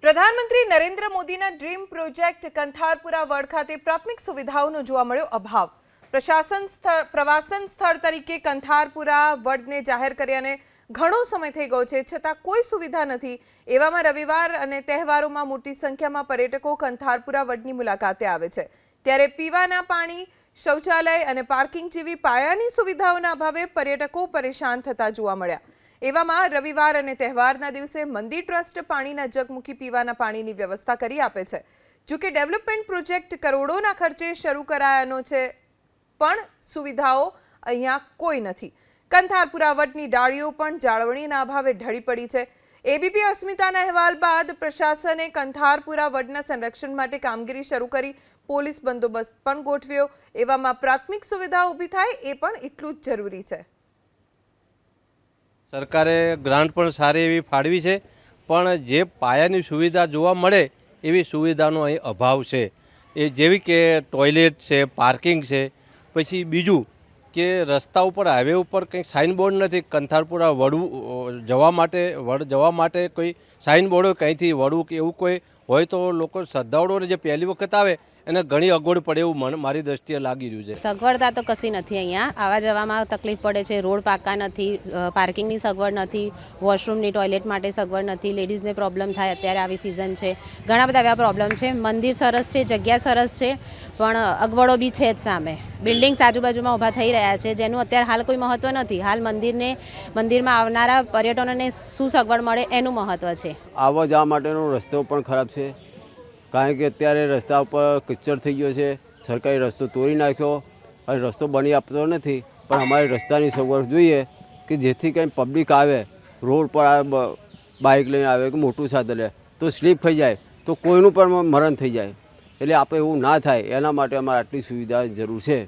પ્રધાનમંત્રી નરેન્દ્ર મોદીના dream project Kantharpura વડ ખાતે પ્રાથમિક સુવિધાઓનો જોવા મળ્યો અભાવ। પ્રવાસન સ્થળ તરીકે કંથારપુરા વડને જાહેર કર્યાને ઘણો સમય થઈ ગયો છે, છતાં કોઈ સુવિધા નથી। એવામાં રવિવાર અને તહેવારોમાં મોટી સંખ્યામાં પર્યટકો કંથારપુરા વડની મુલાકાતે આવે છે, ત્યારે પીવાના પાણી, શૌચાલય અને પાર્કિંગ જેવી પાયાની સુવિધાઓના અભાવે પર્યટકો પરેશાન થતા જોવા મળ્યા। એવામાં રવિવાર અને તહેવારના દિવસે મંદિર ટ્રસ્ટ પાણીના જગ મૂકી પીવાના પાણીની વ્યવસ્થા કરી આપે છે। જો કે ડેવલપમેન્ટ પ્રોજેક્ટ કરોડોના ખર્ચે શરૂ કરાયાનો છે, પણ સુવિધાઓ અહીંયા કોઈ નથી। કંથારપુરા વડની ડાળીઓ પણ જાળવણીના અભાવે ઢળી પડી છે। એબીપી અસ્મિતાના અહેવાલ બાદ પ્રશાસને કંથારપુરા વડના સંરક્ષણ માટે કામગીરી શરૂ કરી, પોલીસ બંદોબસ્ત પણ ગોઠવ્યો। એવામાં પ્રાથમિક સુવિધાઓ ઊભી થાય એ પણ એટલું જ જરૂરી છે। સરકારે ગ્રાન્ટ પણ સારી એવી ફાળવી છે, પણ જે પાયાની સુવિધા જોવા મળે એવી સુવિધાનો અહીં અભાવ છે। એ જેવી કે ટોયલેટ છે, પાર્કિંગ છે, પછી બીજું કે રસ્તા ઉપર હાઈવે ઉપર કંઈક સાઇનબોર્ડ નથી। કંથારપુરા વડ જવા માટે કોઈ સાઇનબોર્ડો કંઈથી વડવું કે એવું કોઈ હોય તો લોકો શ્રદ્ધાળુઓને જે પહેલી વખત આવે એને ઘણી અગવડ પડે એવું મારી દ્રષ્ટિએ લાગી રહ્યું છે। સગવડતા તો કશી નથી અહીંયા, આવવા જવામાં તકલીફ પડે છે। રોડ પાકા નથી, પાર્કિંગની સગવડ નથી, વોશરૂમની ટોયલેટ માટે સગવડ નથી, લેડીઝને પ્રોબ્લેમ થાય, અત્યારે આવી સિઝન છે, ઘણા બધા એવા પ્રોબ્લેમ છે। મંદિર સરસ છે, જગ્યા સરસ છે, પણ અગવડો બી છે જ સામે। બિલ્ડિંગ્સ આજુબાજુમાં ઊભા થઈ રહ્યા છે, જેનું અત્યારે હાલ કોઈ મહત્ત્વ નથી। હાલ મંદિરમાં આવનારા પર્યટકોને શું સગવડ મળે એનું મહત્ત્વ છે। આવવા જવા માટેનો રસ્તો પણ ખરાબ છે, કારણ કે અત્યારે રસ્તા ઉપર કિચડ થઈ ગયો છે। સરકારી રસ્તો તોડી નાખ્યો અને રસ્તો બની આપતો નથી, પણ અમારે રસ્તાની સગવડ જોઈએ કે જેથી કંઈ પબ્લિક આવે, રોડ પર આવે, બાઇક લઈને આવે કે મોટું સાધન લે તો સ્લીપ થઈ જાય તો કોઈનું પણ મરણ થઈ જાય। એટલે આપણે એવું ના થાય એના માટે અમારે આટલી સુવિધા જરૂર છે।